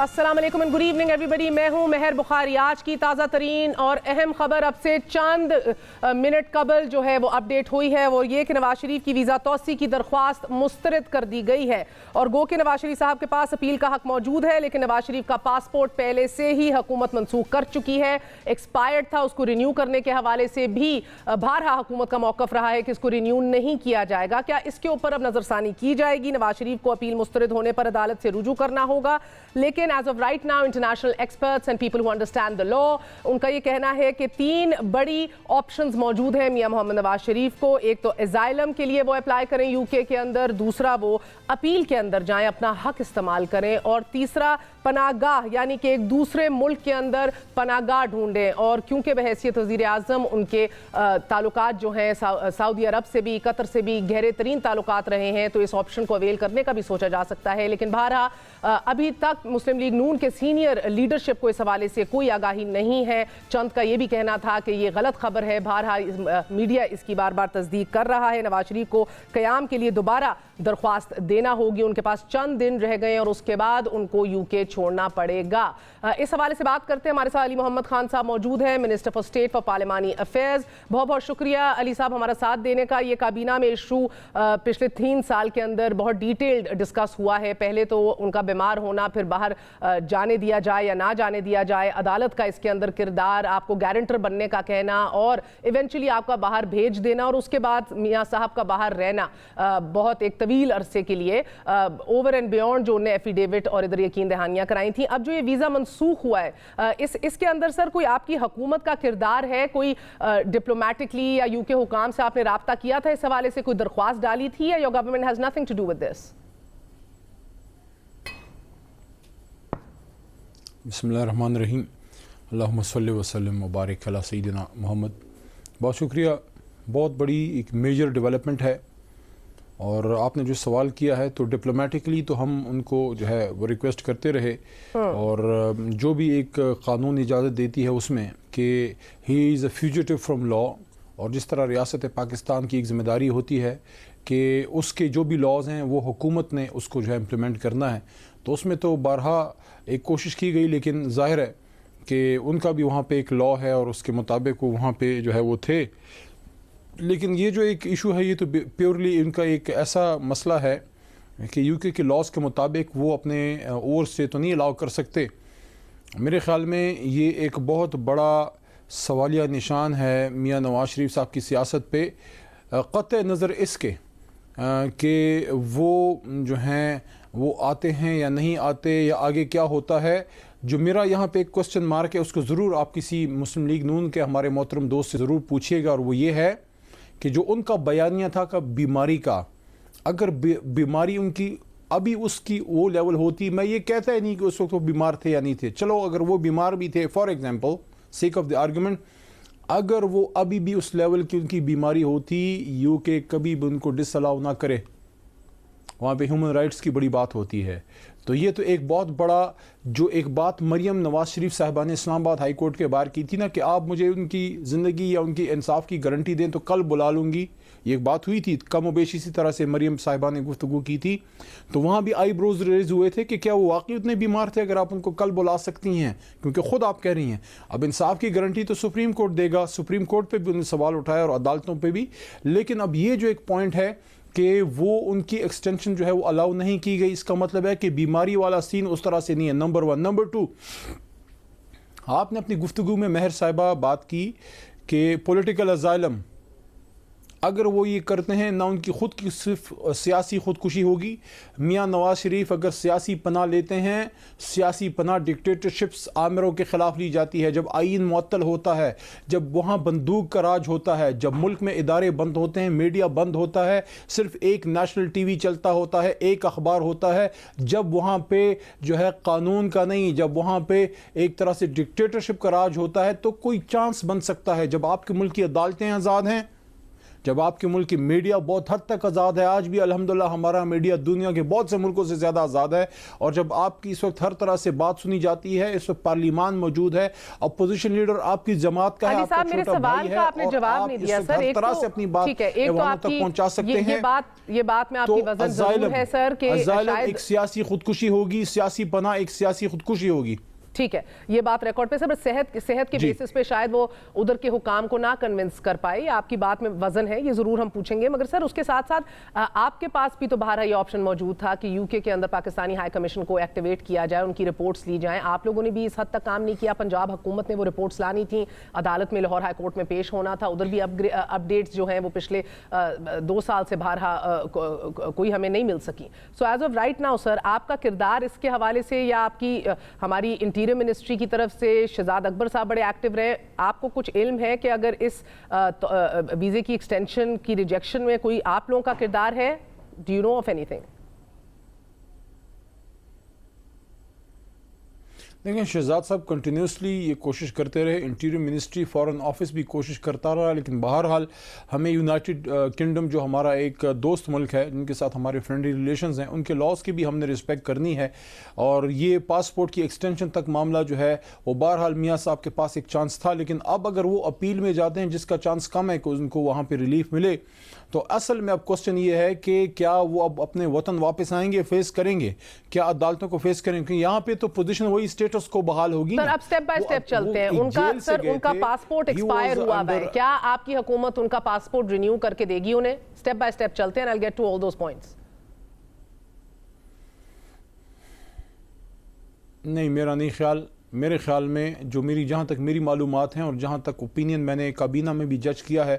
السلام علیکم and good evening every بڈی. میں ہوں مہر بخاری. آج کی تازہ ترین اور اہم خبر اب سے چند منٹ قبل جو ہے وہ اپڈیٹ ہوئی ہے، وہ یہ کہ نواز شریف کی ویزا توسیع کی درخواست مسترد کر دی گئی ہے. اور گو کہ نواز شریف صاحب کے پاس اپیل کا حق موجود ہے، لیکن نواز شریف کا پاسپورٹ پہلے سے ہی حکومت منسوخ کر چکی ہے، ایکسپائرڈ تھا. اس کو رینیو کرنے کے حوالے سے بھی بارہا حکومت کا موقف رہا ہے کہ اس کو رینیو نہیں کیا جائے گا. کیا اس کے اوپر اب نظر ثانی کی جائے گی؟ نواز شریف کو اپیل مسترد ہونے پر عدالت سے رجوع کرنا ہوگا، لیکن as of right now international experts and people who understand the law, ان کا یہ کہنا ہے کہ تین بڑی آپشنز موجود ہیں میاں محمد نواز شریف کو. ایک تو اسائلم کے لیے وہ اپلائی کریں یو کے اندر، دوسرا وہ اپیل کے اندر جائیں، اپنا حق استعمال کریں، اور تیسرا پناہ گاہ یعنی کہ ایک دوسرے ملک کے اندر پناہ گاہ ڈھونڈیں. اور کیونکہ بحیثیت وزیر اعظم ان کے تعلقات جو ہیں سعودی عرب سے بھی قطر سے بھی گہرے ترین تعلقات رہے ہیں، تو اس آپشن کو اویل کرنے کا بھی سوچا جا سکتا ہے. لیکن بہرحال ابھی تک مسلم لیگ نون کے سینئر لیڈرشپ کو اس حوالے سے کوئی آگاہی نہیں ہے. چند کا یہ بھی کہنا تھا کہ یہ غلط خبر ہے. بہرحال میڈیا اس کی بار بار تصدیق کر رہا ہے. نواز شریف کو قیام کے لیے دوبارہ درخواست دینا ہوگی. ان کے پاس چند دن رہ گئے اور اس کے بعد ان کو یو کے چھوڑنا پڑے گا. اس حوالے سے بات کرتے ہیں. ہمارے ساتھ علی محمد خان صاحب موجود ہیں، منسٹر فار اسٹیٹ فار پارلیمانی افیئرز. بہت بہت شکریہ علی صاحب ہمارا ساتھ دینے کا. یہ کابینہ میں ایشو پچھلے 3 سال کے اندر بہت ڈیٹیلڈ ڈسکس ہوا ہے. پہلے تو ان کا بیمار ہونا، پھر باہر جانے دیا جائے یا نہ جانے دیا جائے، عدالت کا اس کے اندر کردار، آپ کو گارنٹر بننے کا کہنا، اور ایونچولی آپ کا باہر بھیج دینا، اور اس کے بعد میاں صاحب کا باہر رہنا بہت ایک طویل عرصے کے لیے اوور اینڈ بیونڈ جو انہیں ایفیڈیوٹ اور ادھر یقین دہانیاں کرائی تھیں. اب جو یہ ویزا منسوخ ہوا ہے، اس کے اندر سر کوئی آپ کی حکومت کا کردار ہے؟ کوئی ڈپلومیٹکلی یا یو کے حکام سے آپ نے رابطہ کیا تھا اس حوالے سے؟ کوئی درخواست ڈالی تھی یا your government has nothing to do with this? بسم اللہ الرحمن الرحیم. اللہم صلی وسلم وبارک علی سیدنا محمد. بہت شکریہ. بہت بڑی ایک میجر ڈیولپمنٹ ہے، اور آپ نے جو سوال کیا ہے تو ڈپلومیٹکلی تو ہم ان کو جو ہے وہ ریکویسٹ کرتے رہے، اور جو بھی ایک قانون اجازت دیتی ہے اس میں کہ ہی از اے فیوجیٹو فرام لا، اور جس طرح ریاست پاکستان کی ایک ذمہ داری ہوتی ہے کہ اس کے جو بھی لاز ہیں وہ حکومت نے اس کو جو ہے امپلیمنٹ کرنا ہے، تو اس میں تو بارہا ایک کوشش کی گئی، لیکن ظاہر ہے کہ ان کا بھی وہاں پہ ایک لا ہے اور اس کے مطابق وہ وہاں پہ جو ہے وہ تھے. لیکن یہ جو ایک ایشو ہے یہ تو پیورلی ان کا ایک ایسا مسئلہ ہے کہ یو کے لاز کے مطابق وہ اپنے اور سے تو نہیں الاؤ کر سکتے. میرے خیال میں یہ ایک بہت بڑا سوالیہ نشان ہے میاں نواز شریف صاحب کی سیاست پہ، قطع نظر اس کے کہ وہ جو ہیں وہ آتے ہیں یا نہیں آتے یا آگے کیا ہوتا ہے. جو میرا یہاں پہ ایک کوسچن مارک ہے اس کو ضرور آپ کسی مسلم لیگ نون کے ہمارے محترم دوست سے ضرور پوچھیے گا، اور وہ یہ ہے کہ جو ان کا بیانیہ تھا کہ بیماری کا، اگر بیماری ان کی ابھی اس کی وہ لیول ہوتی، میں یہ کہتا ہی نہیں کہ اس وقت وہ بیمار تھے یا نہیں تھے، چلو اگر وہ بیمار بھی تھے for example sake of the argument, اگر وہ ابھی بھی اس لیول کی ان کی بیماری ہوتی، یو کے کبھی بھی ان کو ڈس الاؤ نہ کرے. وہاں پہ ہیومن رائٹس کی بڑی بات ہوتی ہے. تو یہ تو ایک بہت بڑا جو ایک بات مریم نواز شریف صاحبہ نے اسلام آباد ہائی کورٹ کے باہر کی تھی نا کہ آپ مجھے ان کی زندگی یا ان کی انصاف کی گارنٹی دیں تو کل بلا لوں گی، یہ ایک بات ہوئی تھی کم و بیش اسی طرح سے مریم صاحبہ نے گفتگو کی تھی. تو وہاں بھی آئی بروز ریز ہوئے تھے کہ کیا وہ واقعی اتنے بیمار تھے اگر آپ ان کو کل بلا سکتی ہیں، کیونکہ خود آپ کہہ رہی ہیں اب انصاف کی گارنٹی تو سپریم کورٹ دے گا. سپریم کورٹ پہ بھی انہوں نے سوال اٹھایا اور عدالتوں پہ بھی. لیکن اب یہ جو ایک پوائنٹ ہے کہ وہ ان کی ایکسٹینشن جو ہے وہ الاؤ نہیں کی گئی، اس کا مطلب ہے کہ بیماری والا سین اس طرح سے نہیں ہے. نمبر 1. نمبر 2، آپ نے اپنی گفتگو میں مہر صاحبہ بات کی کہ پولیٹیکل اسائلم اگر وہ یہ کرتے ہیں نہ ان کی خود کی صرف سیاسی خودکشی ہوگی. میاں نواز شریف اگر سیاسی پناہ لیتے ہیں، سیاسی پناہ ڈکٹیٹرشپس آمروں کے خلاف لی جاتی ہے، جب آئین معطل ہوتا ہے، جب وہاں بندوق کا راج ہوتا ہے، جب ملک میں ادارے بند ہوتے ہیں، میڈیا بند ہوتا ہے، صرف ایک نیشنل ٹی وی چلتا ہوتا ہے، ایک اخبار ہوتا ہے، جب وہاں پہ جو ہے قانون کا نہیں، جب وہاں پہ ایک طرح سے ڈکٹیٹرشپ کا راج ہوتا ہے، تو کوئی چانس بن سکتا ہے. جب آپ کے ملک کی عدالتیں آزاد ہیں، جب آپ کے ملک کی میڈیا بہت حد تک آزاد ہے، آج بھی الحمدللہ ہمارا میڈیا دنیا کے بہت سے ملکوں سے زیادہ آزاد ہے، اور جب آپ کی اس وقت ہر طرح سے بات سنی جاتی ہے، اس وقت پارلیمان موجود ہے، اپوزیشن لیڈر آپ کی جماعت کا ہے، آپ کا چھوٹا بھائی ہے، آپ نے جواب نہیں دیا سر. ہر طرح سے اپنی بات عواموں تک پہنچا سکتے ہیں. یہ بات میں آپ کی وزن ضرور ہے سر کہ ازائلم ایک سیاسی خودکشی ہوگی، سیاسی پناہ ایک سیاسی خودکشی ہوگی. ٹھیک ہے، یہ بات ریکارڈ پہ سر. صحت کے بیسس پہ شاید وہ ادھر کے حکام کو نہ کنونس کر پائے. آپ کی بات میں وزن ہے، یہ ضرور ہم پوچھیں گے. مگر سر اس کے ساتھ ساتھ آپ کے پاس بھی تو بہرحال یہ آپشن موجود تھا کہ یو کے اندر پاکستانی ہائی کمیشن کو ایکٹیویٹ کیا جائے، ان کی رپورٹس لی جائیں. آپ لوگوں نے بھی اس حد تک کام نہیں کیا. پنجاب حکومت نے وہ رپورٹس لانی تھیں، عدالت میں لاہور ہائی کورٹ میں پیش ہونا تھا. ادھر بھی اپڈیٹس جو ہیں وہ پچھلے 2 سال سے بہرحال کوئی ہمیں نہیں مل سکی. So as of right now sir, آپ کا کردار اس کے حوالے سے، یا آپ کی ہماری انٹیریئر منسٹری کی طرف سے شہزاد اکبر صاحب بڑے ایکٹیو رہے، آپ کو کچھ علم ہے کہ اگر اس ویزے کی ایکسٹینشن کی ریجیکشن میں کوئی آپ لوگوں کا کردار ہے؟ ڈو یو نو آف اینی تھنگ؟ دیکھیں، شہزاد صاحب کنٹینیوسلی یہ کوشش کرتے رہے، انٹیریئر منسٹری فارن آفس بھی کوشش کرتا رہا، لیکن بہرحال ہمیں یونائٹڈ کنگڈم جو ہمارا ایک دوست ملک ہے، جن کے ساتھ ہمارے فرینڈلی ریلیشنز ہیں، ان کے لاز کی بھی ہم نے رسپیکٹ کرنی ہے. اور یہ پاسپورٹ کی ایکسٹینشن تک معاملہ جو ہے وہ بہرحال میاں صاحب کے پاس ایک چانس تھا، لیکن اب اگر وہ اپیل میں جاتے ہیں جس کا چانس کم ہے کہ ان کو وہاں پہ ریلیف ملے، تو اصل میں اب کوسچن یہ ہے کہ کیا وہ اب اپنے وطن واپس آئیں گے، فیس کریں گے، کیا عدالتوں کو فیس کریں گے؟ کیونکہ یہاں پہ تو پوزیشن وہی اسٹیٹس کو بحال ہوگی. سر اب سٹیپ بائی سٹیپ چلتے ہیں. ان کا پاسپورٹ ایکسپائر ہوا ہے، کیا آپ کی حکومت ان کا پاسپورٹ رینیو کر کے دے گی انہیں؟ سٹیپ بائی سٹیپ چلتے ہیں. I'll get to all those points. نہیں، میرے خیال میں جو جہاں تک میری معلومات ہیں اور جہاں تک اوپینین میں نے کابینہ میں بھی جج کیا ہے،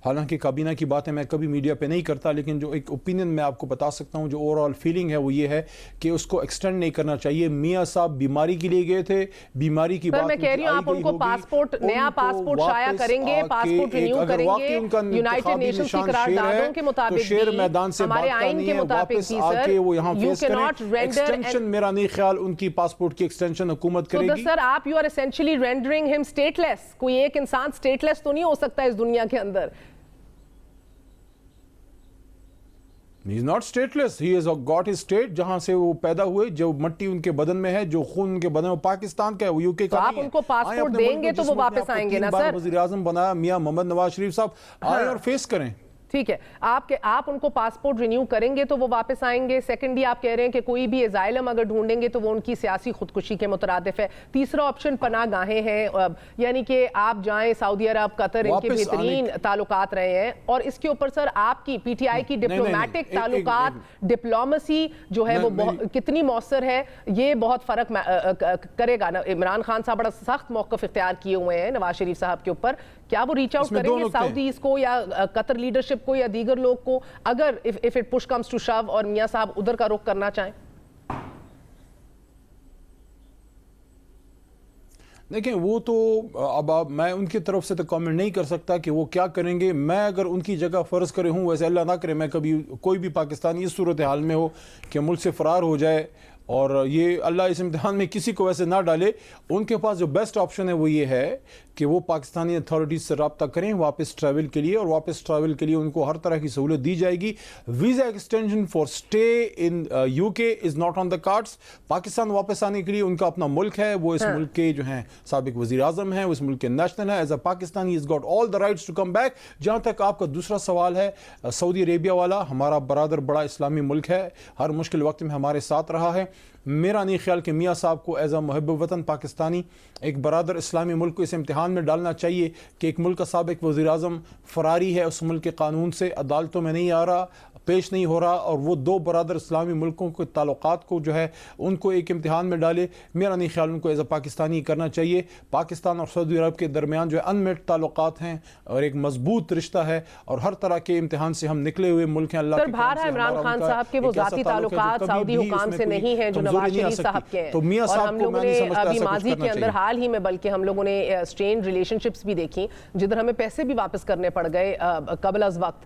حالانکہ کابینہ کی باتیں میں کبھی میڈیا پہ نہیں کرتا، لیکن جو ایک اوپینین میں آپ کو بتا سکتا ہوں، جو اوور آل فیلنگ ہے وہ یہ ہے کہ اس کو ایکسٹینڈ نہیں کرنا چاہیے. میاں صاحب بیماری کے لیے گئے تھے، بیماری کی بات میں کہہ رہی ہوں آپ ان کو پاسپورٹ، نیا پاسپورٹ شائع کریں گے، پاسپورٹ رینیو کریں گے یونائٹڈ نیشنز کی قراردادوں کے مطابق شیر میدان سے ہمارے آئین کے مطابق بھی سر وہ یہاں فیس کریں. ایکسٹینشن میرا نہیں خیال ان کی پاسپورٹ کی ایکسٹینشن حکومت کرے گی. سر آپ you are essentially rendering him stateless. کوئی ایک انسان stateless تو نہیں ہو سکتا اس دنیا کے اندر. He is not stateless. He has got his state جہاں سے وہ پیدا ہوئے، جو مٹی ان کے بدن میں ہے، جو خون ان کے بدن میں، پاکستان کا ہے، وہ یو کے کا نہیں ہے. آپ ان کو پاسپورٹ دیں گے تو وہ واپس آئیں گے نا سر. وزیر اعظم بنایا میاں محمد نواز شریف صاحب، آئیں اور فیس کریں. ٹھیک ہے، آپ ان کو پاسپورٹ رینیو کریں گے تو وہ واپس آئیں گے. سیکنڈلی آپ کہہ رہے ہیں کہ کوئی بھی اسائلم اگر ڈھونڈیں گے تو وہ ان کی سیاسی خودکشی کے مترادف ہے. تیسرا آپشن پناہ گاہیں ہیں، یعنی کہ آپ جائیں سعودی عرب، قطر، ان کے بہترین تعلقات رہے ہیں. اور اس کے اوپر سر آپ کی پی ٹی آئی کی ڈپلومیٹک تعلقات، ڈپلومیسی جو ہے وہ کتنی مؤثر ہے، یہ بہت فرق کرے گا. عمران خان صاحب بڑا سخت موقف اختیار کیے ہوئے ہیں نواز شریف صاحب کے اوپر. کیا وہ ریچ آؤٹ کریں گے سعودیز کو یا قطر لیڈرشپ کو یا دیگر لوگ کو، اگر if it push comes to shove اور میاں صاحب ادھر کا رخ کرنا چاہیں؟ دیکھیں، وہ تو اب میں ان کی طرف سے تو کامنٹ نہیں کر سکتا کہ وہ کیا کریں گے. میں اگر ان کی جگہ فرض کرے ہوں، ویسے اللہ نہ کرے میں کبھی کوئی بھی پاکستانی اس صورتحال میں ہو کہ ملک سے فرار ہو جائے، اور یہ اللہ اس امتحان میں کسی کو ویسے نہ ڈالے، ان کے پاس جو بیسٹ آپشن ہے وہ یہ ہے کہ وہ پاکستانی اتھارٹیز سے رابطہ کریں واپس ٹریول کے لیے، اور واپس ٹریول کے لیے ان کو ہر طرح کی سہولت دی جائے گی. Visa extension for stay in U K is not on the cards. Pakistan واپس آنے کے لیے ان کا اپنا ملک ہے، وہ اس ملک کے جو ہیں سابق وزیر اعظم ہیں، وہ اس ملک کے نیشنل ہیں. As a Pakistani is got all the rights to come back. جہاں تک آپ کا دوسرا سوال ہے سعودی عربیہ والا، ہمارا برادر بڑا اسلامی ملک ہے، ہر مشکل وقت میں ہمارے ساتھ رہا ہے. میرا نہیں خیال کہ میاں صاحب کو ایز اے محب وطن پاکستانی، ایک برادر اسلامی ملک کو اس امتحان میں ڈالنا چاہیے کہ ایک ملک کا سابق وزیر اعظم فراری ہے اس ملک کے قانون سے، عدالتوں میں نہیں آ رہا، پیش نہیں ہو رہا، اور وہ دو برادر اسلامی ملکوں کے تعلقات کو جو ہے ان کو ایک امتحان میں ڈالے. میرا نہیں خیال ان کو ایز اے پاکستانی کرنا چاہیے. پاکستان اور سعودی عرب کے درمیان جو ہے انمیٹ تعلقات ہیں اور ایک مضبوط رشتہ ہے، اور ہر طرح کے امتحان سے ہم نکلے ہوئے ملک ہیں. اللہ سر بھارا عمران خان صاحب کے وہ ذاتی تعلقات سعودی حکام سے نہیں ہیں جو نواز شریف صاحب کے ہیں، اور ہم لوگوں نے ابھی ماضی کے اندر حال ہی میں بلکہ ہم لوگوں نے اسٹرین ریلیشن شپس بھی دیکھی جدھر ہمیں پیسے بھی واپس کرنے پڑ گئے قبل از وقت.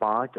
5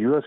US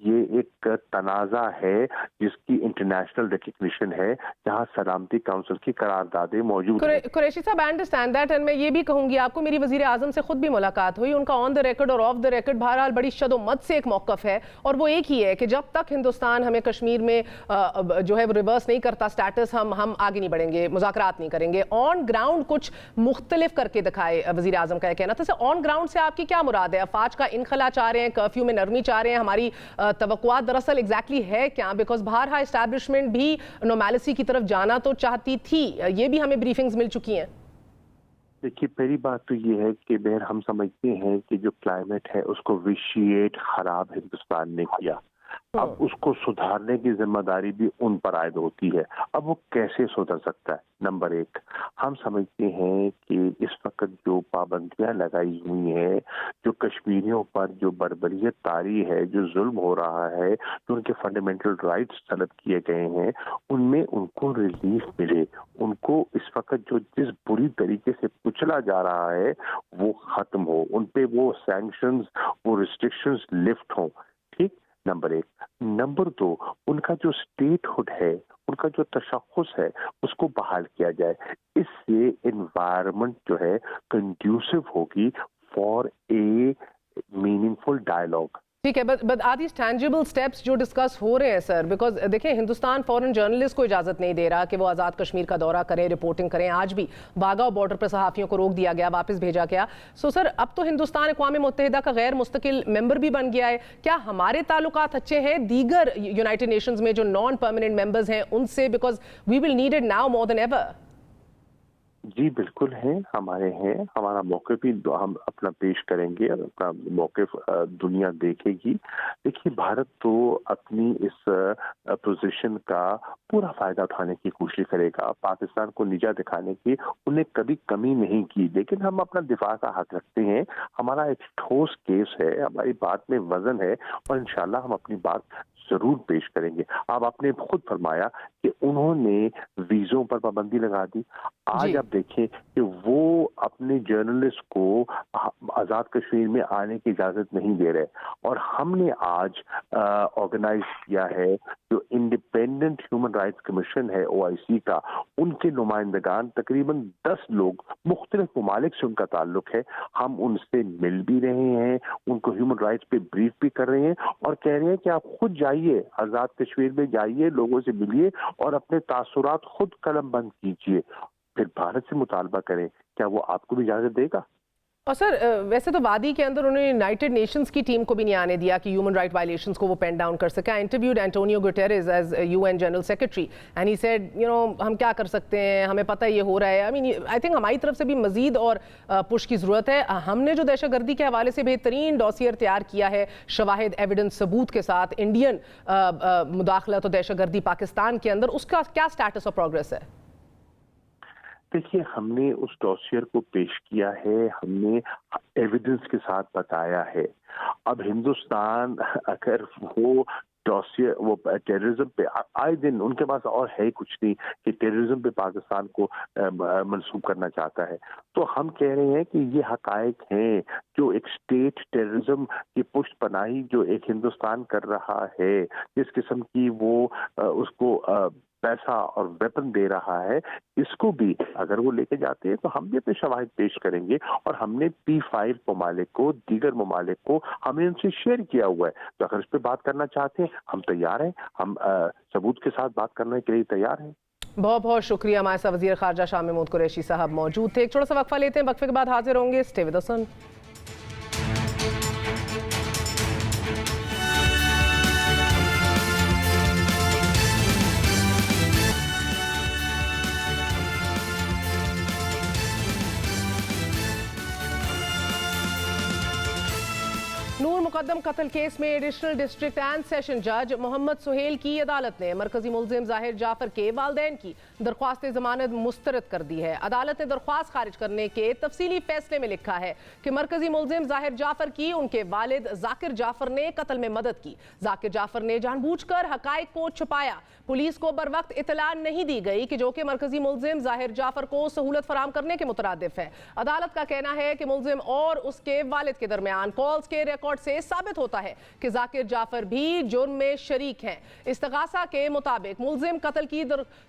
یہ ایک تنازع ہے جس کی انٹرنیشنل ریکگنیشن ہے، جہاں سلامتی کونسل کی قراردادیں موجود ہیں۔ قریشی صاحب آئی انڈرسٹینڈ دیٹ، اینڈ میں یہ بھی کہوں گی آپ کو، میری وزیر اعظم سے خود بھی ملاقات ہوئی، ان کا آن دا ریکارڈ اور آف دا ریکارڈ بہرحال بڑی شد و مت سے ایک موقف ہے، اور وہ ایک ہی ہے کہ جب تک ہندوستان ہمیں کشمیر میں جو ہے ریورس نہیں کرتا سٹیٹس، ہم آگے نہیں بڑھیں گے، مذاکرات نہیں کریں گے۔ آن گراؤنڈ کچھ مختلف کر کے دکھائے وزیر اعظم کا یہ کہنا تھا۔ آن گراؤنڈ سے آپ کی کیا مراد ہے؟ افواج کا انخلا چاہ رہے ہیں، کرفیو میں نرمی چاہ رہے ہیں؟ ہماری توقعات دراصل ایگزیکٹلی ہے کیا؟ بیکاز بہرحال اسٹیبلشمنٹ بھی نارمیلسی کی طرف جانا تو چاہتی تھی، یہ بھی ہمیں بریفنگز مل چکی ہیں۔ دیکھیے، پہلی بات تو یہ ہے کہ بہر ہم سمجھتے ہیں کہ جو کلائمیٹ ہے اس کو ویشیٹ خراب ہندوستان نے کیا، اب اس کو سدھارنے کی ذمہ داری بھی ان پر عائد ہوتی ہے۔ اب وہ کیسے سدھر سکتا ہے؟ نمبر ایک، ہم سمجھتے ہیں کہ اس وقت جو پابندیاں لگائی ہوئی ہیں، جو کشمیریوں پر جو بربریت طاری ہے، جو ظلم ہو رہا ہے، جو ان کے فنڈامنٹل رائٹس طلب کیے گئے ہیں، ان میں ان کو ریلیف ملے، ان کو اس وقت جو جس بری طریقے سے کچلا جا رہا ہے وہ ختم ہو، ان پہ وہ سینکشنز، وہ ریسٹرکشنز لفٹ ہوں۔ ٹھیک، نمبر ایک۔ نمبر دو، ان کا جو اسٹیٹ ہوڈ ہے، ان کا جو تشخص ہے، اس کو بحال کیا جائے۔ اس سے انوائرمنٹ جو ہے کنڈیوسو ہوگی for a meaningful dialogue. ٹھیک ہے، but are these tangible steps جو ڈسکس ہو رہے ہیں سر؟ بیکاز دیکھیں، ہندوستان فورن جرنلسٹ کو اجازت نہیں دے رہا کہ وہ آزاد کشمیر کا دورہ کریں، رپورٹنگ کریں۔ آج بھی باگا بارڈر پر صحافیوں کو روک دیا گیا، واپس بھیجا گیا۔ سو سر، اب تو ہندوستان اقوام متحدہ کا غیر مستقل ممبر بھی بن گیا ہے، کیا ہمارے تعلقات اچھے ہیں دیگر یونائٹڈ نیشنز میں جو نان پرماننٹ ممبرز ہیں ان سے؟ Because we will need it now more than ever. جی بالکل ہیں، ہمارے ہیں، ہمارا موقف بھی ہم اپنا پیش کریں گے، اپنا موقف دنیا دیکھے گی۔ دیکھیے، بھارت تو اپنی اس پوزیشن کا پورا فائدہ اٹھانے کی کوشش کرے گا، پاکستان کو نیچا دکھانے کی انہیں کبھی کمی نہیں کی، لیکن ہم اپنا دفاع کا حق رکھتے ہیں۔ ہمارا ایک ٹھوس کیس ہے، ہماری بات میں وزن ہے، اور انشاءاللہ ہم اپنی بات ضرور پیش کریں گے۔ اب آپ نے خود فرمایا کہ انہوں نے ویزوں پر پابندی لگا دی۔ آج آپ دیکھیں کہ وہ اپنے جرنلسٹ کو آزاد کشمیر میں آنے کی اجازت نہیں دے رہے، اور ہم نے آج آرگنائز کیا ہے جو انڈیپینڈنٹ ہیومن رائٹس کمیشن ہے OIC کا، ان کے نمائندگان تقریباً 10 لوگ مختلف ممالک سے ان کا تعلق ہے، ہم ان سے مل بھی رہے ہیں، ان کو ہیومن رائٹس پہ بریف بھی کر رہے ہیں، اور کہہ رہے ہیں کہ آپ خود جائیے، آزاد کشمیر میں جائیے، لوگوں سے ملیے اور اپنے تاثرات خود قلم بند کیجیے، پھر بھارت سے مطالبہ کریں، کیا وہ آپ کو بھی اجازت دے گا؟ اور سر، ویسے تو وادی کے اندر انہوں نے یونائٹڈ نیشنز کی ٹیم کو بھی نہیں آنے دیا کہ ہیومن رائٹ وائلیشنز کو وہ پین ڈاؤن کر سکے۔ Interviewed Antonio Guterres as UN general secretary and he said ہم کیا کر سکتے ہیں، ہمیں پتہ یہ ہو رہا ہے۔ آئی تھنک ہماری طرف سے بھی مزید اور پش کی ضرورت ہے۔ ہم نے جو دہشت گردی کے حوالے سے بہترین ڈاسیئر تیار کیا ہے، شواہد، ایویڈنس، ثبوت کے ساتھ، انڈین مداخلت اور دہشت گردی پاکستان کے اندر، اس کا کیا سٹیٹس اور پروگریس ہے؟ دیکھیے، ہم نے اس ڈاسیئر کو پیش کیا ہے، ہم نے ایویڈنس کے ساتھ بتایا ہے۔ اب ہندوستان اگر وہ ڈاسیئر، وہ ٹیررزم پہ آئے دن ان کے پاس اور ہے کچھ نہیں کہ ٹیررزم پہ پاکستان کو منسوب کرنا چاہتا ہے، تو ہم کہہ رہے ہیں کہ یہ حقائق ہیں جو ایک اسٹیٹ ٹیررزم کی پشت پناہی جو ایک ہندوستان کر رہا ہے، جس قسم کی وہ اس کو پیسہ اور ویپن دے رہا ہے، اس کو بھی اگر وہ لے کے جاتے ہیں تو ہم بھی اپنے شواہد پیش کریں گے، اور ہم نے P5 ممالک کو، دیگر ممالک کو ہم نے ان سے شیئر کیا ہوا ہے، تو اگر اس پہ بات کرنا چاہتے ہیں ہم تیار ہیں، ہم ثبوت کے ساتھ بات کرنے کے لیے تیار ہیں۔ بہت بہت شکریہ۔ ہمارے ساتھ وزیر خارجہ شاہ محمود قریشی صاحب موجود تھے۔ ایک چھوٹا سا وقفہ لیتے ہیں، وقفے کے بعد حاضر ہوں گے۔ Stay with us. نور مقدم قتل کیس میں ایڈیشنل ڈسٹرکٹ اینڈ سیشن جج محمد سہیل کی عدالت نے مرکزی ملزم ظاہر جعفر کے والدین کی درخواست ضمانت مسترد کر دی ہے۔ عدالت نے درخواست خارج کرنے کے تفصیلی فیصلے میں لکھا ہے کہ مرکزی ملزم ظاہر جعفر کی ان کے والد ذاکر جعفر نے قتل میں مدد کی۔ ذاکر جعفر نے جان بوجھ کر حقائق کو چھپایا۔ پولیس کو بر وقت اطلاع نہیں دی گئی کہ جو کہ مرکزی ملزم ظاہر جعفر کو سہولت فراہم کرنے کے مترادف ہے۔ عدالت کا کہنا ہے کہ ملزم اور اس کے والد کے درمیان کالز کے ریکارڈ سے سے ثابت ہوتا ہے کہ ذاکر جعفر بھی جرم میں شریک ہیں۔ استغاثہ کے مطابق ملزم قتل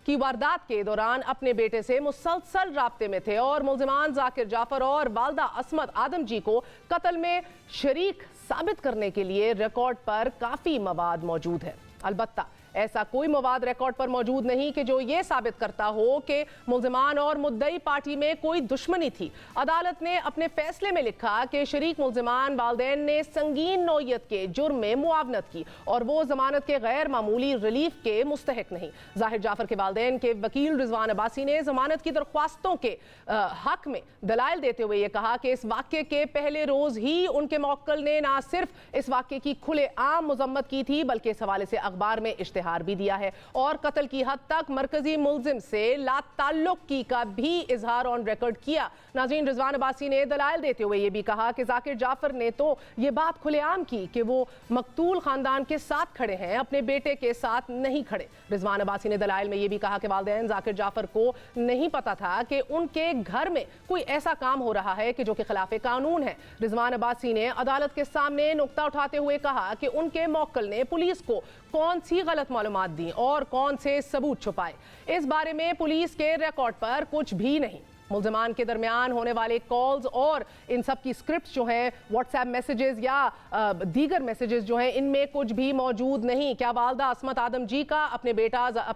کی واردات کے دوران اپنے بیٹے سے مسلسل رابطے میں تھے اور ملزمان ذاکر جعفر اور والدہ عصمت آدم جی کو قتل میں شریک ثابت کرنے کے لیے ریکارڈ پر کافی مواد موجود ہے۔ البتہ ایسا کوئی مواد ریکارڈ پر موجود نہیں کہ جو یہ ثابت کرتا ہو کہ ملزمان اور مدعی پارٹی میں کوئی دشمنی تھی۔ عدالت نے اپنے فیصلے میں لکھا کہ شریک ملزمان والدین نے سنگین نوعیت کے جرم میں معاونت کی اور وہ ضمانت کے غیر معمولی ریلیف کے مستحق نہیں۔ ظاہر جعفر کے والدین کے وکیل رضوان عباسی نے ضمانت کی درخواستوں کے حق میں دلائل دیتے ہوئے یہ کہا کہ اس واقعے کے پہلے روز ہی ان کے موکل نے نہ صرف اس واقعے کی کھلے عام مذمت کی تھی بلکہ اس حوالے سے اخبار میں اشتہار بھی دیا ہے اور قتل کی حد تک مرکزی ملزم سے لا تعلق کی کا بھی اظہار آن ریکارڈ کیا۔ ناظرین، رضوان عباسی نے دلائل دیتے ہوئے یہ بھی کہا کہ ذاکر جعفر نے تو یہ بات کھلے عام کی کہ وہ مقتول خاندان کے ساتھ کھڑے ہیں، اپنے بیٹے کے ساتھ نہیں کھڑے۔ رضوان عباسی نے دلائل میں یہ بھی کہا کہ والدین ذاکر جعفر کو نہیں پتا تھا کہ ان کے گھر میں کوئی ایسا کام ہو رہا ہے کہ جو کہ خلاف قانون ہے۔ رضوان عباسی نے عدالت کے سامنے نقطہ اٹھاتے ہوئے کہا کہ ان کے موکل نے پولیس کو کون سی غلط معلومات دی اور کون سے ثبوت چھپائے، اس بارے میں پولیس کے ریکارڈ پر کچھ بھی نہیں۔ ملزمان کے درمیان ہونے والے کالز اور ان سب کی سکرپٹس جو ہیں، واٹس ایپ میسیجز یا دیگر میسیجز جو ہیں، ان میں کچھ بھی موجود نہیں۔ کیا والدہ عصمت آدم جی کا اپنے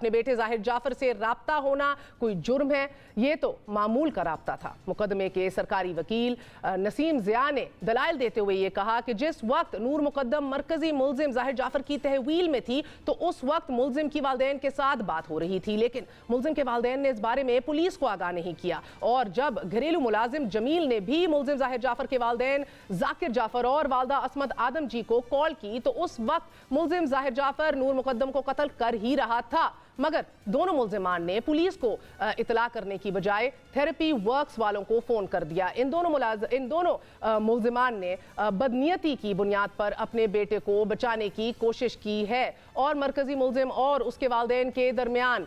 بیٹے ظاہر جعفر سے رابطہ ہونا کوئی جرم ہے؟ یہ تو معمول کا رابطہ تھا۔ مقدمے کے سرکاری وکیل نسیم ضیاء نے دلائل دیتے ہوئے یہ کہا کہ جس وقت نور مقدم مرکزی ملزم ظاہر جعفر کی تحویل میں تھی تو اس وقت ملزم کی والدین کے ساتھ بات ہو رہی تھی، لیکن ملزم کے والدین نے اس بارے میں پولیس کو آگاہ نہیں کیا اور جب گھریلو ملازم جمیل نے بھی ملزم ظاہر جعفر کے والدین ذاکر جعفر اور والدہ عصمت آدم جی کو کال کی تو اس وقت ملزم ظاہر جعفر نور مقدم کو قتل کر ہی رہا تھا، مگر دونوں ملزمان نے پولیس کو اطلاع کرنے کی بجائے تھراپی ورکس والوں کو فون کر دیا۔ ان دونوں ملزمان نے بدنیتی کی بنیاد پر اپنے بیٹے کو بچانے کی کوشش کی ہے اور مرکزی ملزم اور اس کے والدین کے درمیان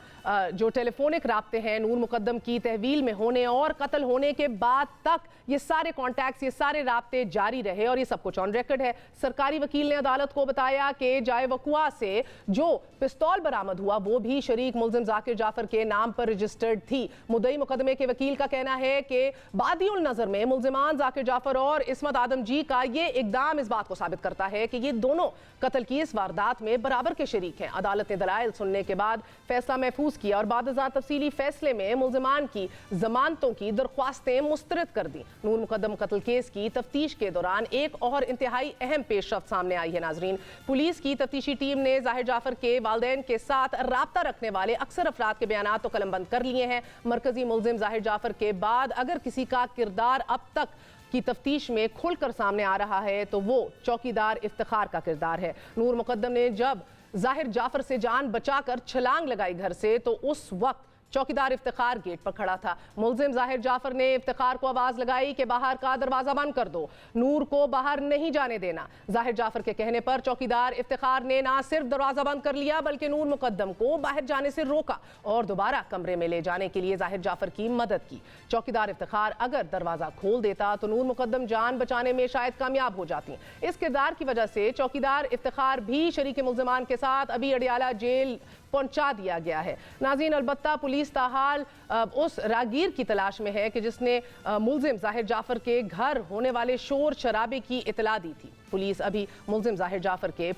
جو ٹیلی فونک رابطے ہیں نور مقدم کی تحویل میں ہونے اور قتل ہونے کے بعد تک یہ سارے کانٹیکٹس، یہ سارے رابطے جاری رہے اور یہ سب کچھ آن ریکارڈ ہے۔ سرکاری وکیل نے عدالت کو بتایا کہ جائے وقوع سے جو پستول برآمد ہوا وہ بھی شریک ملزم ذاکر جعفر کے نام پر رجسٹرڈ تھی۔ مدعی مقدمے کے وکیل کا کہنا ہے کہ بادی النظر میں ملزمان ذاکر جعفر اور عصمت آدم جی کا یہ اقدام اس بات کو ثابت کرتا ہے کہ یہ دونوں قتل کی اس واردات میں برابر کے شریک ہیں۔ عدالت نے دلائل سننے کے بعد فیصلہ محفوظ کیا اور بعد ازاں تفصیلی فیصلے میں ملزمان کی ضمانتوں کی درخواستیں مسترد کر دیں۔ نور مقدم قتل کیس کی تفتیش کے دوران ایک اور انتہائی اہم پیش رفت سامنے آئی ہے۔ ناظرین، پولیس کی تفتیشی ٹیم نے ظاہر جعفر کے والدین کے ساتھ رابطہ رکھنے والے اکثر افراد کے بیانات تو قلم بند کر لیے ہیں۔ مرکزی ملزم ظاہر جعفر کے بعد اگر کسی کا کردار اب تک کی تفتیش میں کھل کر سامنے آ رہا ہے تو وہ چوکیدار افتخار کا کردار ہے۔ نور مقدم نے جب ظاہر جعفر سے جان بچا کر چھلانگ لگائی گھر سے تو اس وقت چوکیدار افتخار گیٹ پر کھڑا تھا۔ ملزم ظاہر جعفر نے افتخار کو آواز لگائی کہ باہر کا دروازہ بند کر دو، نور کو باہر نہیں جانے دینا۔ ظاہر جعفر کے کہنے پر چوکیدار افتخار نے نہ صرف دروازہ بند کر لیا بلکہ نور مقدم کو باہر جانے سے روکا اور دوبارہ کمرے میں لے جانے کے لیے ظاہر جعفر کی مدد کی۔ چوکیدار افتخار اگر دروازہ کھول دیتا تو نور مقدم جان بچانے میں شاید کامیاب ہو جاتی۔ اس کردار کی وجہ سے چوکیدار افتخار بھی شریک ملزمان کے ساتھ ابھی اڈیالہ جیل پہنچا دیا گیا ہے۔ ناظرین، البتہ پولیس تاحال اس راگیر کی تلاش میں ہے کہ جس نے ملزم ظاہر جعفر کے گھر ہونے والے شور شرابے کی اطلاع دی تھی۔ پولیس ابھی ملزم ظاہر جعفر کے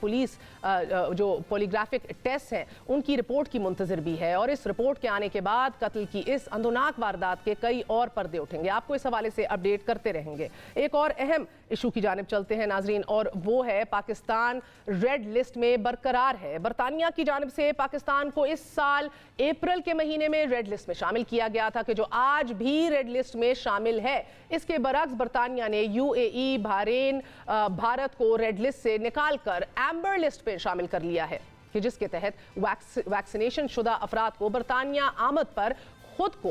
جو پولیگرافک ٹیسٹ ہیں ان کی رپورٹ کی منتظر بھی ہے اور اس رپورٹ کے آنے کے بعد قتل کی اس اندھوناک واردات کے کئی اور پردے اٹھیں گے۔ آپ کو اس حوالے سے اپڈیٹ کرتے رہیں گے۔ ایک اور اہم ایشو کی جانب چلتے ہیں ناظرین، اور وہ ہے پاکستان ریڈ لسٹ میں برقرار ہے۔ برطانیہ کی جانب سے پاکستان کو اس سال اپریل کے مہینے میں ریڈ لسٹ میں شامل کیا گیا تھا کہ جو آج بھی ریڈ لسٹ میں شامل ہے۔ اس کے برعکس برطانیہ نے UAE، بحرین، بھارت کو ریڈ لسٹ سے نکال کر ایمبر لسٹ پہ شامل کر لیا ہے کہ جس کے تحت ویکسینیشن شدہ افراد کو برطانیہ آمد پر خود کو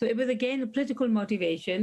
So it was again a political motivation.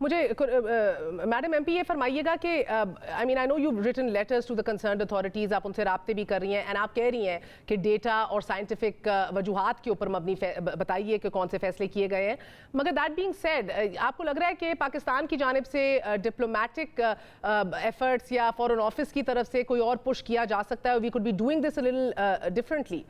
مجھے میڈم ایم پی یہ فرمائیے گا کہ I mean I know you written letters to the concerned authorities, آپ ان سے رابطے بھی کر رہی ہیں، اینڈ آپ کہہ رہی ہیں کہ ڈیٹا اور سائنٹیفک وجوہات کے اوپر مبنی بتائیے کہ کون سے فیصلے کیے گئے ہیں. مگر دیٹ بینگ سیڈ، آپ کو لگ رہا ہے کہ پاکستان کی جانب سے ڈپلومیٹک ایفرٹس یا فارن آفس کی طرف سے کوئی اور پش کیا جا سکتا ہے؟ We could be doing this a little differently.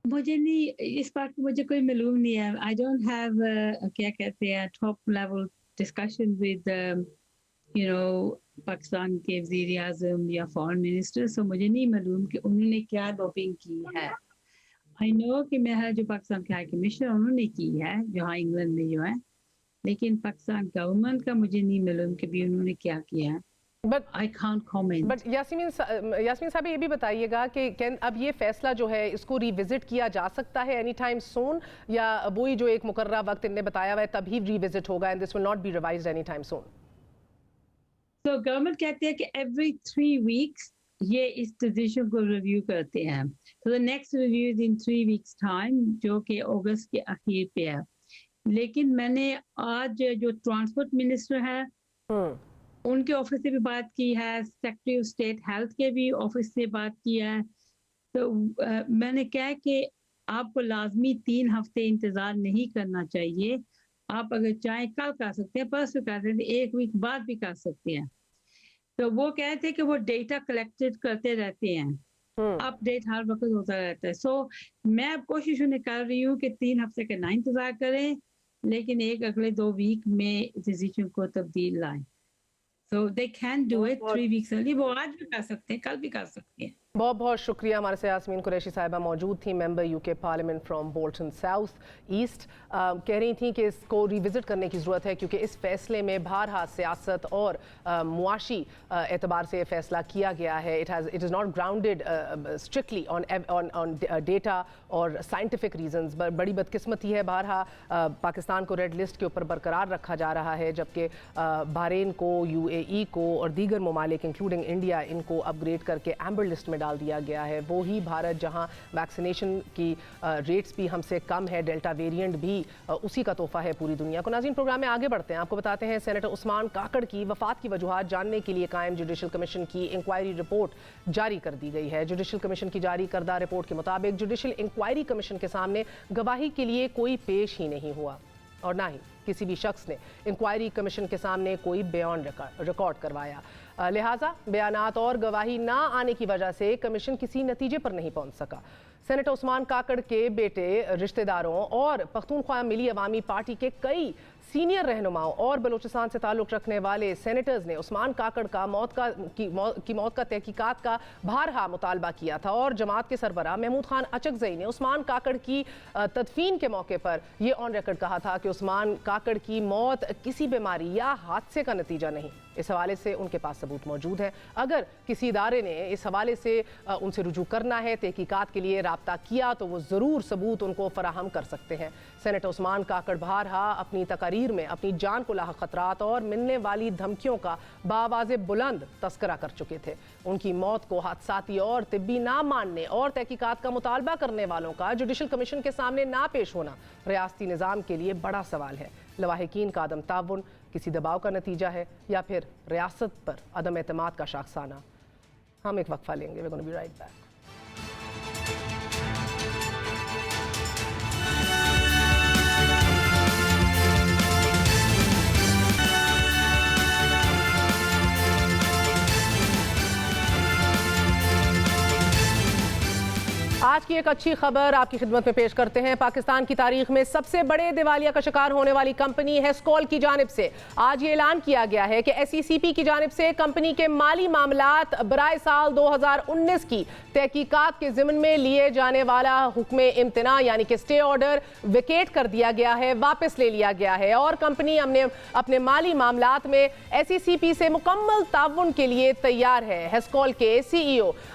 مجھے نہیں، اس بات کو مجھے کوئی معلوم نہیں ہے. آئی ڈونٹ ہیو کیا کہتے ہیں top level discussion with Pakistan کے وزیر اعظم یا فارن منسٹر، سو مجھے نہیں معلوم کہ انہوں نے کیا لوبنگ کی ہے. آئی نو کہ میرا جو پاکستان کے ہائی کمشنر انہوں نے کی ہے جہاں انگلینڈ میں جو ہے، لیکن پاکستان گورنمنٹ کا مجھے نہیں معلوم کہ بھی انہوں نے کیا کیا ہے. بٹ یاسمین صاحب یہ بھی بتائیے گا کہ اب یہ فیصلہ جو ہے اس کو ریوزٹ کیا جا سکتا ہے اینی ٹائم سون، یا وہی جو ایک مقررہ وقت ان نے بتایا ہوا ہے تبھی ریوزٹ ہوگا and this will not be revised any time soon? تو گورنمنٹ کہتے ہیں کہ ایوری 3 weeks یہ اس ڈیسیژن کو ریویو کرتے ہیں. تو the next review is in 3 weeks time، جو کہ اگست کے اخیر پہ ہے. لیکن میں نے آج جو ٹرانسپورٹ منسٹر ہے ان کے آفس سے بھی بات کی ہے، سیکرٹری آف اسٹیٹ ہیلتھ کے بھی آفس سے بات کی ہے. تو میں نے کہا کہ آپ کو لازمی 3 ہفتے انتظار نہیں کرنا چاہیے. آپ اگر چاہیں کل کر سکتے ہیں، پرسوں کر سکتے ہیں، 1 week بعد بھی کر سکتے ہیں. تو وہ کہتے ہیں کہ وہ ڈیٹا کلیکٹڈ کرتے رہتے ہیں، اپ ڈیٹ ہر وقت ہوتا رہتا ہے. سو میں اب کوشش انہیں کر رہی ہوں کہ 3 ہفتے کا نہ انتظار کریں، لیکن اگلے 2 week میں ڈیسیژن کو تبدیل لائیں. So they can do it 3 weeks early. وہ آج بھی کر سکتے ہیں، کل بھی کر سکتے ہیں. بہت بہت شکریہ. ہمارے سے یاسمین قریشی صاحبہ موجود تھیں، member U K parliament from Bolton South East. کہہ رہی تھیں کہ اس کو ریوزٹ کرنے کی ضرورت ہے کیونکہ اس فیصلے میں بہرحال سیاست اور معاشی اعتبار سے یہ فیصلہ کیا گیا ہے. It is not grounded strictly on data اور سائنٹیفک ریزنز. بڑی بدقسمتی ہے بہرحال پاکستان کو ریڈ لسٹ کے اوپر برقرار رکھا جا رہا ہے، جبکہ بحرین کو، یو اے ای کو اور دیگر ممالک انکلوڈنگ انڈیا ان کو اپ گریڈ کر کے ایمبر لسٹ میں ڈال دیا گیا ہے. وہی بھارت جہاں ویکسینیشن کی ریٹس بھی ہم سے کم ہے، ڈیلٹا ویریئنٹ بھی اسی کا تحفہ ہے پوری دنیا کو. ناظرین پروگرام میں آگے بڑھتے ہیں. آپ کو بتاتے ہیں سینیٹر عثمان کاکڑ کی وفات کی وجوہات جاننے کے لیے قائم جوڈیشل کمیشن کی انکوائری رپورٹ جاری کر دی گئی ہے. جوڈیشل کمیشن کی جاری کردہ رپورٹ کے مطابق جوڈیشل انکوائری کمیشن کے سامنے گواہی کے لیے کوئی پیش ہی نہیں ہوا اور نہ ہی کسی بھی شخص نے انکوائری کمیشن کے سامنے کوئی بیان ریکارڈ کروایا. لہٰذا بیانات اور گواہی نہ آنے کی وجہ سے کمیشن کسی نتیجے پر نہیں پہنچ سکا. سینیٹر عثمان کاکڑ کے بیٹے، رشتہ داروں اور پختونخوا ملی عوامی پارٹی کے کئی سینئر رہنماؤں اور بلوچستان سے تعلق رکھنے والے سینیٹرز نے عثمان کاکڑ کا موت کا تحقیقات کا بارہا مطالبہ کیا تھا، اور جماعت کے سربراہ محمود خان اچکزئی نے عثمان کاکڑ کی تدفین کے موقع پر یہ آن ریکارڈ کہا تھا کہ عثمان کاکڑ کی موت کسی بیماری یا حادثے کا نتیجہ نہیں. اس حوالے سے ان کے پاس ثبوت موجود ہے. اگر کسی ادارے نے اس حوالے سے ان سے رجوع کرنا ہے، تحقیقات کے لیے رابطہ کیا، تو وہ ضرور ثبوت ان کو فراہم کر سکتے ہیں. سینیٹر عثمان کاکڑ بہرحال اپنی تقاریر میں اپنی جان کو لاحق خطرات اور ملنے والی دھمکیوں کا بآواز بلند تذکرہ کر چکے تھے. ان کی موت کو حادثاتی اور طبی نہ ماننے اور تحقیقات کا مطالبہ کرنے والوں کا جوڈیشل کمیشن کے سامنے نہ پیش ہونا ریاستی نظام کے لیے بڑا سوال ہے. لواحقین کا عدم تعاون کسی دباؤ کا نتیجہ ہے یا پھر ریاست پر عدم اعتماد کا شاخسانہ؟ ہم ایک وقفہ لیں گے. We're going to be right back. آج کی ایک اچھی خبر آپ کی خدمت میں پیش کرتے ہیں. پاکستان کی تاریخ میں سب سے بڑے دیوالیہ کا شکار ہونے والی کمپنی ہیسکول کی جانب سے آج یہ اعلان کیا گیا ہے کہ ایس ای سی پی کی جانب سے کمپنی کے مالی معاملات برائے سال 2019 کی تحقیقات کے ضمن میں لیے جانے والا حکم امتناع یعنی کہ اسٹے آرڈر ویکیٹ کر دیا گیا ہے، واپس لے لیا گیا ہے، اور کمپنی اپنے مالی معاملات میں ایس ای سی پی سے مکمل تعاون کے لیے تیار ہے. ہیسکول کے سی ای او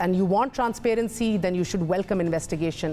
and you want transparency then you should welcome investigation,